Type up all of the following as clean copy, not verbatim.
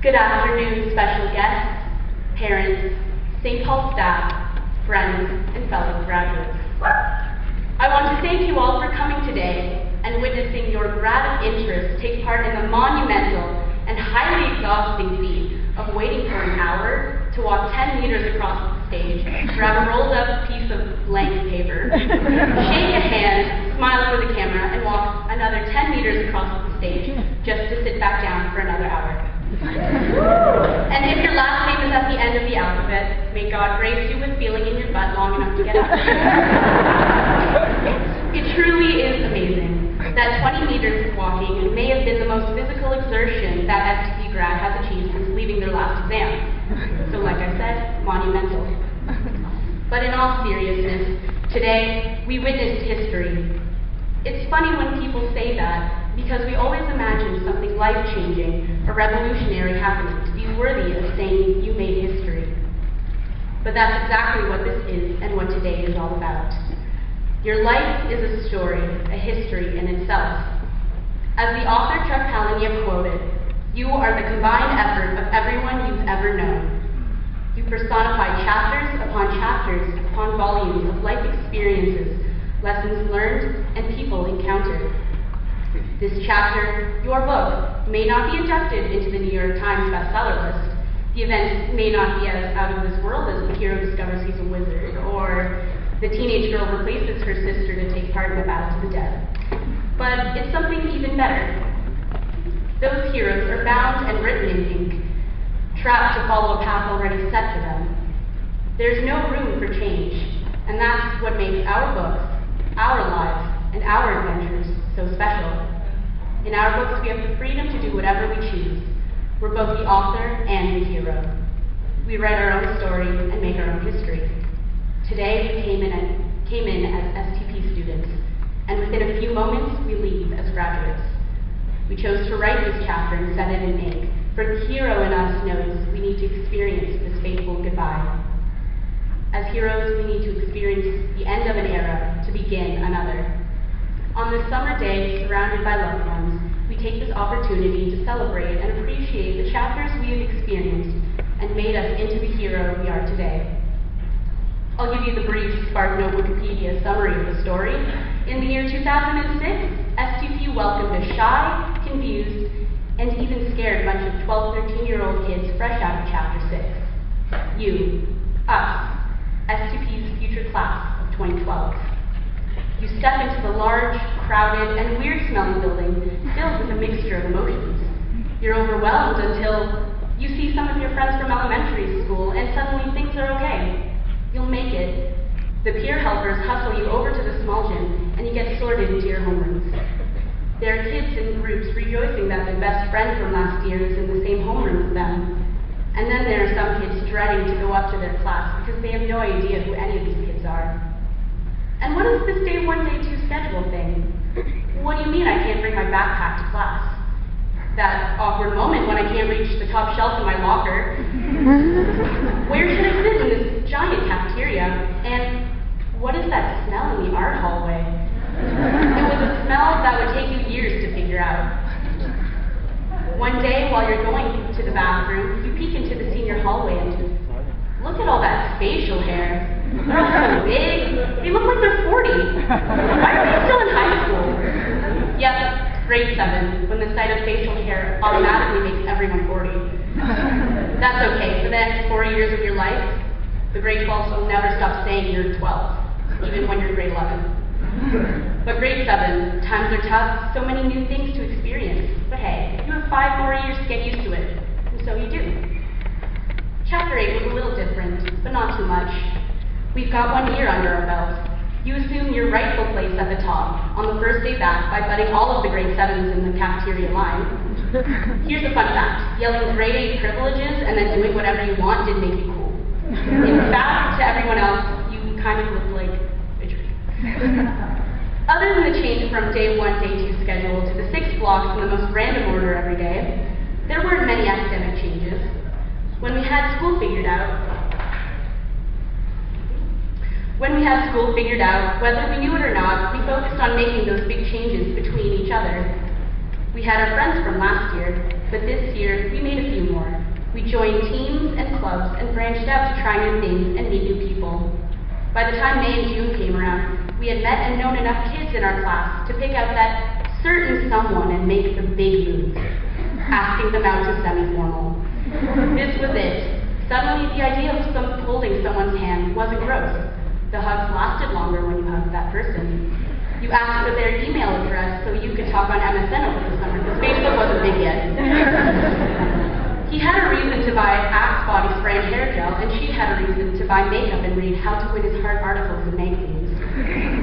Good afternoon, special guests, parents, St. Paul staff, friends, and fellow graduates. I want to thank you all for coming today and witnessing your grad interest take part in the monumental and highly exhausting feat of waiting for an hour to walk 10 meters across the stage, grab a rolled up piece of blank paper, shake a hand, smile for the camera, and walk another 10 meters across the stage just to sit back down for another hour. And if your last name is at the end of the alphabet, may God grace you with feeling in your butt long enough to get up. It truly is amazing. That 20 meters of walking may have been the most physical exertion that STP grad has achieved since leaving their last exam. So like I said, monumental. But in all seriousness, today we witnessed history. It's funny when people say that, because we always imagine something life-changing or revolutionary happening to be worthy of saying you made history. But that's exactly what this is and what today is all about. Your life is a story, a history in itself. As the author Chuck Palahniuk quoted, "You are the combined effort of everyone you've ever known." You personify chapters upon volumes of life experiences, lessons learned, and people encountered. This chapter, your book, may not be inducted into the New York Times bestseller list. The events may not be as out of this world as the hero discovers he's a wizard, or the teenage girl replaces her sister to take part in the battle to the death. But it's something even better. Those heroes are bound and written in ink, trapped to follow a path already set for them. There's no room for change, and that's what makes our books, our lives, and our adventures so special. In our books, we have the freedom to do whatever we choose. We're both the author and the hero. We write our own story and make our own history. Today, we came in as STP students, and within a few moments, we leave as graduates. We chose to write this chapter and set it in ink, for the hero in us knows we need to experience this fateful goodbye. As heroes, we need to experience the end of an era to begin another. On this summer day, surrounded by loved ones, we take this opportunity to celebrate and appreciate the chapters we have experienced and made us into the hero we are today. I'll give you the brief SparkNote Wikipedia summary of the story. In the year 2006, STP welcomed a shy, confused, and even scared bunch of 12, 13-year-old kids fresh out of Chapter 6. You, us, STP's future class of 2012. You step into the large, crowded, and weird-smelling building filled with a mixture of emotions. You're overwhelmed until you see some of your friends from elementary school and suddenly things are okay. You'll make it. The peer helpers hustle you over to the small gym and you get sorted into your homerooms. There are kids in groups rejoicing that their best friend from last year is in the same homeroom as them. And then there are some kids dreading to go up to their class because they have no idea who any of these kids are. And what is this day 1, day 2 schedule thing? What do you mean I can't bring my backpack to class? That awkward moment when I can't reach the top shelf in my locker. Where should I sit in this giant cafeteria? And what is that smell in the art hallway? It was a smell that would take you years to figure out. One day, while you're going to the bathroom, you peek into the senior hallway and just look at all that facial hair. They're all so big. They look like they're 40. Why are they still in high school? Yep, grade 7, when the sight of facial hair automatically makes everyone 40. That's okay. For the next 4 years of your life, the grade 12s will never stop saying you're 12, even when you're grade 11. But grade 7, times are tough, so many new things to experience. But hey, you have 5 more years to get used to it, and so you do. Chapter 8 was a little different, but not too much. We've got 1 year under our belt. You assume your rightful place at the top on the first day back by butting all of the grade 7s in the cafeteria line. Here's a fun fact. Yelling grade 8 privileges and then doing whatever you want did make you cool. In fact, to everyone else, you kind of looked like a tree. Other than the change from day 1, day 2 schedule to the 6 blocks in the most random order every day, there weren't many academic changes. When we had school figured out, whether we knew it or not, we focused on making those big changes between each other. We had our friends from last year, but this year we made a few more. We joined teams and clubs and branched out to try new things and meet new people. By the time May and June came around, we had met and known enough kids in our class to pick out that certain someone and make the big move, asking them out to semi-formal. This was it. Suddenly, the idea of holding someone's hand wasn't gross. The hugs lasted longer when you hugged that person. You asked for their email address so you could talk on MSN over the summer, because Facebook wasn't big yet. He had a reason to buy Axe body spray and hair gel, and she had a reason to buy makeup and read How to Win His Heart articles in magazines.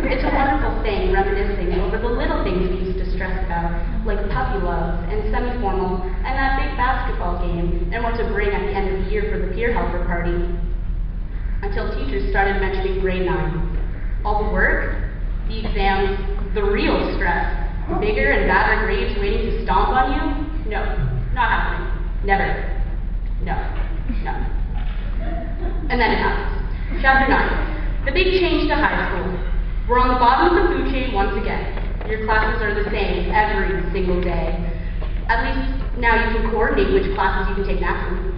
It's a wonderful thing, reminiscing over the little things we used to stress about, like puppy loves and semi-formal and that big basketball game, and what to bring at the end of the year for the peer helper party. Until teachers started mentioning grade 9. All the work, the exams, the real stress, bigger and badder grades waiting to stomp on you? No, not happening. Never. No. No. And then it happens. Chapter 9. The big change to high school. We're on the bottom of the food chain once again. Your classes are the same every single day. At least now you can coordinate which classes you can take naps in.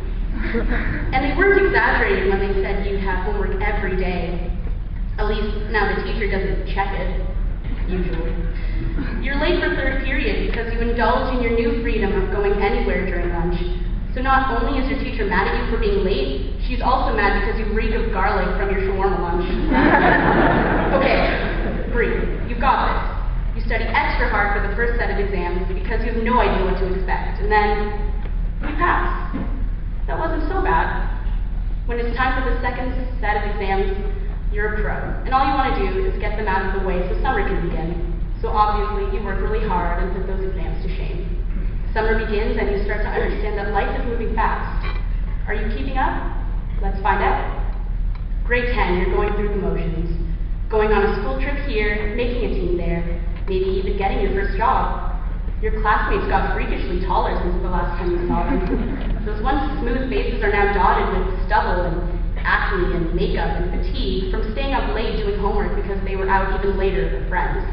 And they weren't exaggerating when they said you have homework every day. At least now the teacher doesn't check it, usually. You're late for third period because you indulge in your new freedom of going anywhere during lunch. So not only is your teacher mad at you for being late, she's also mad because you reek of garlic from your shawarma lunch. Okay, breathe. You've got this. You study extra hard for the first set of exams because you have no idea what to expect, and then you pass. That wasn't so bad. When it's time for the second set of exams, you're a pro, and all you want to do is get them out of the way so summer can begin. So obviously, you work really hard and put those exams to shame. Summer begins and you start to understand that life is moving fast. Are you keeping up? Let's find out. Grade 10, you're going through the motions. Going on a school trip here, making a team there, maybe even getting your first job. Your classmates got freakishly taller since the last time you saw them. Those once smooth faces are now dotted with stubble and acne and makeup and fatigue from staying up late doing homework because they were out even later with friends.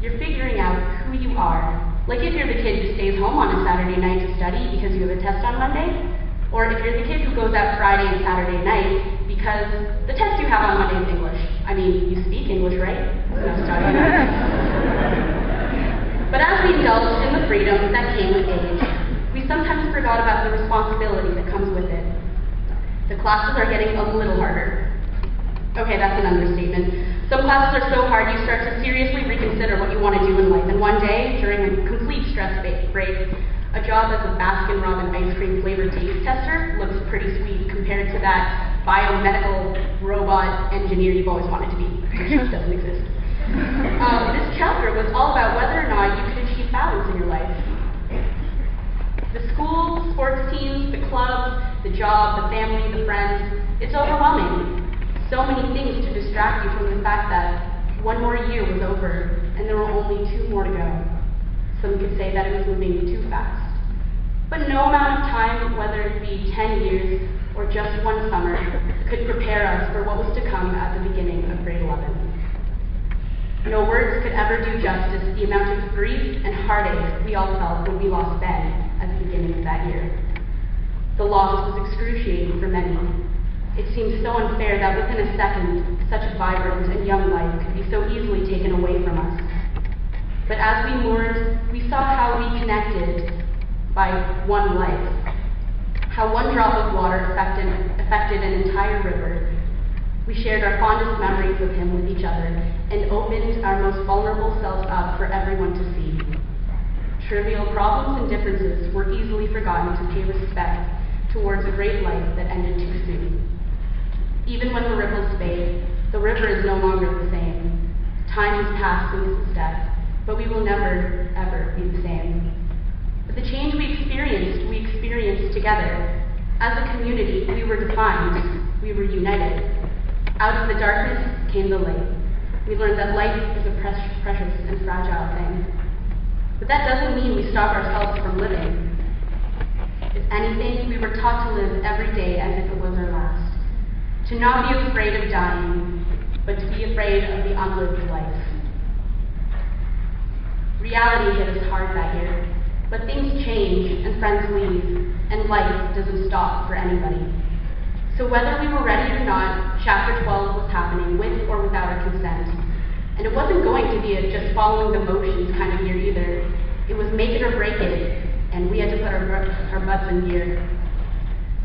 You're figuring out who you are. Like if you're the kid who stays home on a Saturday night to study because you have a test on Monday, or if you're the kid who goes out Friday and Saturday night because the test you have on Monday is English. I mean, you speak English, right? No studying. But as we indulged in the freedom that came with age, we sometimes forgot about the responsibility that comes with it. The classes are getting a little harder. Okay, that's an understatement. Some classes are so hard you start to seriously reconsider what you want to do in life. And one day, during a complete stress break, a job as a Baskin-Robbins ice cream flavored taste tester looks pretty sweet compared to that biomedical robot engineer you've always wanted to be, which just doesn't exist. This chapter was all about whether or not you could achieve balance in your life. The school, sports teams, the club, the job, the family, the friends, it's overwhelming. So many things to distract you from the fact that one more year was over and there were only 2 more to go. Some could say that it was moving too fast. But no amount of time, whether it be 10 years or just one summer, could prepare us for what was to come at the beginning of grade 11. No words could ever do justice to the amount of grief and heartache we all felt when we lost Ben at the beginning of that year. The loss was excruciating for many. It seemed so unfair that within a second, such a vibrant and young life could be so easily taken away from us. But as we mourned, we saw how we connected by one life, how one drop of water affected an entire river. We shared our fondest memories of him with each other and opened our most vulnerable selves up for everyone to see. Trivial problems and differences were easily forgotten to pay respect towards a great life that ended too soon. Even when the ripples fade, the river is no longer the same. Time has passed since his death, but we will never, ever be the same. But the change we experienced together. As a community, we were defined, we were united. Out of the darkness came the light. We learned that life is a precious and fragile thing. But that doesn't mean we stop ourselves from living. If anything, we were taught to live every day as if it was our last. To not be afraid of dying, but to be afraid of the unlived life. Reality hit us hard that year. But things change, and friends leave, and life doesn't stop for anybody. So whether we were ready or not, Chapter 12 was happening with or without our consent. And it wasn't going to be a just following the motions kind of year either. It was make it or break it, and we had to put our butts in gear.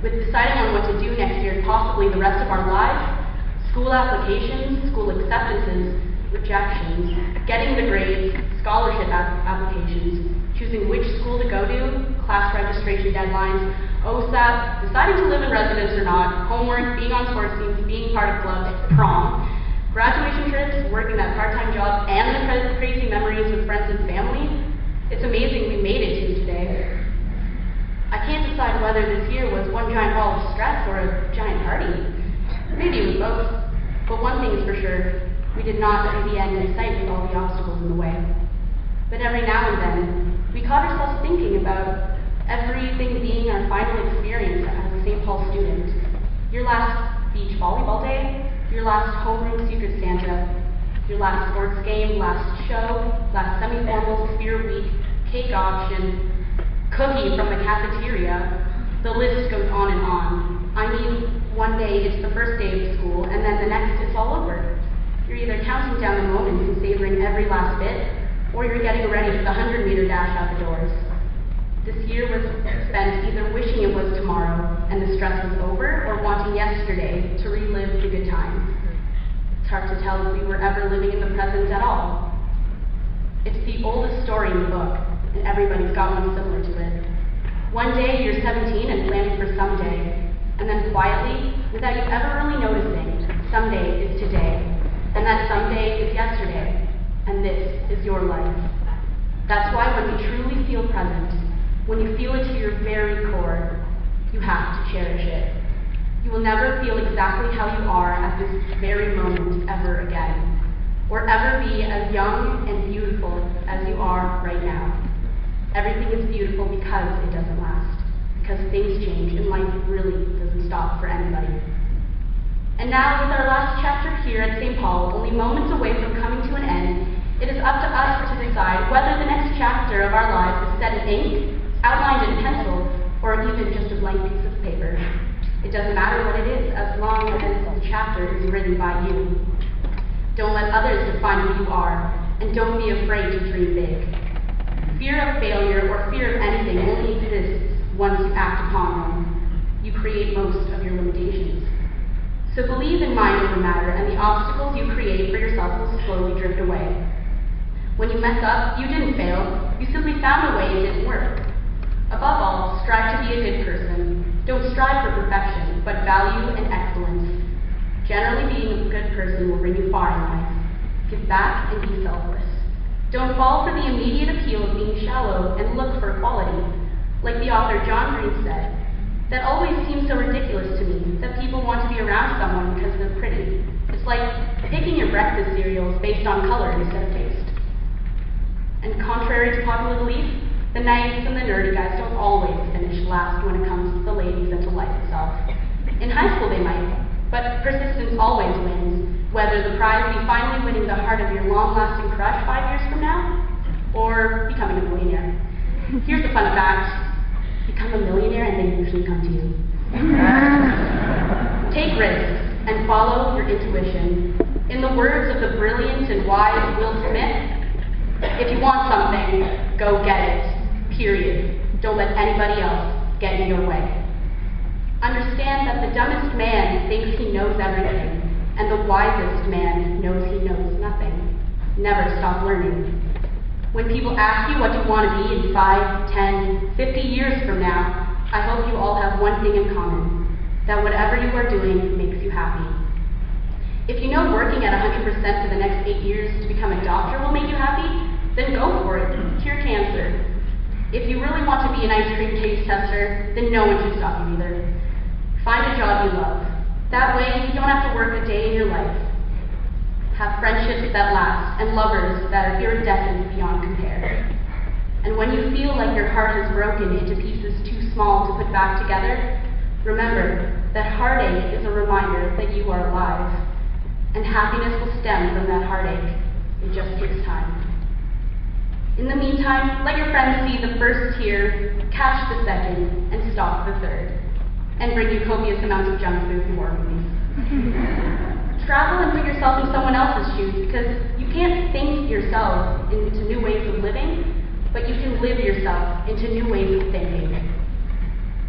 With deciding on what to do next year and possibly the rest of our lives, school applications, school acceptances, rejections, getting the grades, scholarship applications, choosing which school to go to, class registration deadlines, OSAP, deciding to live in residence or not, homework, being on sports teams, being part of clubs, prom, graduation trips, working that part-time job, and the crazy memories with friends and family. It's amazing we made it to today. I can't decide whether this year was one giant ball of stress or a giant party. Maybe it was both. But one thing is for sure, we did not see the end in sight with all the obstacles in the way. But every now and then, we caught ourselves thinking about everything being our final experience as a St. Paul student. Your last beach volleyball day, your last homeroom Secret Santa, your last sports game, last show, last semi-formal spear week, cake auction, cookie from the cafeteria. The list goes on and on. I mean, one day it's the first day of school, and then the next it's all over. You're either counting down the moments and savoring every last bit, or you're getting ready for the 100-meter dash out the doors. This year was spent either wishing it was tomorrow and the stress was over, or wanting yesterday to relive the good times. It's hard to tell if we were ever living in the present at all. It's the oldest story in the book, and everybody's got one similar to it. One day you're 17 and planning for someday, and then quietly, without you ever really noticing, someday is today, and that someday is yesterday, and this is your life. That's why when you truly feel present, when you feel it to your very core, you have to cherish it. You will never feel exactly how you are at this very moment ever again, or ever be as young and beautiful as you are right now. Everything is beautiful because it doesn't last, because things change and life really doesn't stop for anybody. And now, with our last chapter here at St. Paul, only moments away from coming to an end, it is up to us to decide whether the next chapter of our lives is set in ink, outlined in pencil, or even just a blank piece of paper. It doesn't matter what it is, as long as the chapter is written by you. Don't let others define who you are, and don't be afraid to dream big. Fear of failure or fear of anything only exists once you act upon them. You create most of your limitations. So believe in mind over matter, and the obstacles you create for yourself will slowly drift away. When you mess up, you didn't fail. You simply found a way it didn't work. Above all, strive to be a good person. Don't strive for perfection, but value and excellence. Generally, being a good person will bring you far in life. Give back and be selfless. Don't fall for the immediate appeal of being shallow and look for quality. Like the author John Green said, that always seems so ridiculous to me, that people want to be around someone because they're pretty. It's like picking your breakfast cereals based on color instead of taste. And contrary to popular belief, the nice and the nerdy guys don't always finish last when it comes to the ladies and to life itself. In high school they might, but persistence always wins, whether the prize be finally winning the heart of your long-lasting crush 5 years from now, or becoming a millionaire. Here's a fun fact: become a millionaire and they usually come to you. Take risks and follow your intuition. In the words of the brilliant and wise Will Smith, if you want something, go get it. Period. Don't let anybody else get in your way. Understand that the dumbest man thinks he knows everything, and the wisest man knows he knows nothing. Never stop learning. When people ask you what you want to be in 5, 10, 50 years from now, I hope you all have one thing in common, that whatever you are doing makes you happy. If you know working at 100% for the next 8 years to become a doctor will make you happy, then go for it. Cure cancer. If you really want to be an ice cream taste tester, then no one should stop you either. Find a job you love. That way, you don't have to work a day in your life. Have friendships that last, and lovers that are iridescent beyond compare. And when you feel like your heart is broken into pieces too small to put back together, remember that heartache is a reminder that you are alive. And happiness will stem from that heartache. It just takes time. In the meantime, let your friends see the first tear, catch the second, and stop the third, and bring you copious amounts of junk food and war movies. Travel and put yourself in someone else's shoes, because you can't think yourself into new ways of living, but you can live yourself into new ways of thinking.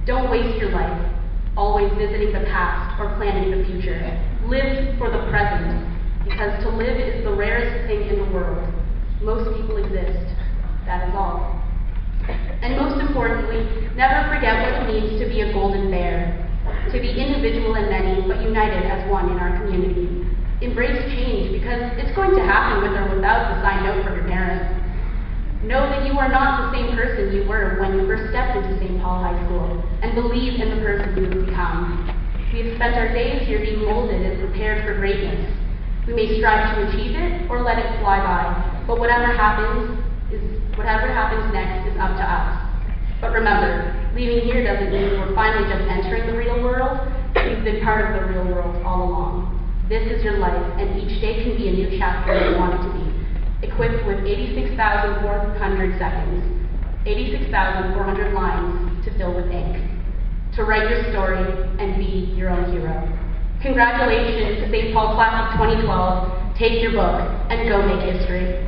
Don't waste your life always visiting the past or planning the future. Live for the present, because to live is the rarest thing in the world. Most people exist, that is all. And most importantly, never forget what it means to be a golden bear, to be individual and many, but united as one in our community. Embrace change, because it's going to happen with or without the signed note from your parents. Know that you are not the same person you were when you first stepped into St. Paul High School, and believe in the person you have become. We have spent our days here being molded and prepared for greatness. We may strive to achieve it or let it fly by, but whatever happens next is up to us. But remember, leaving here doesn't mean we're finally just entering the real world. We've been part of the real world all along. This is your life, and each day can be a new chapter you want it to be. Equipped with 86,400 seconds, 86,400 lines to fill with ink, to write your story and be your own hero. Congratulations to St. Paul Class of 2012. Take your book and go make history.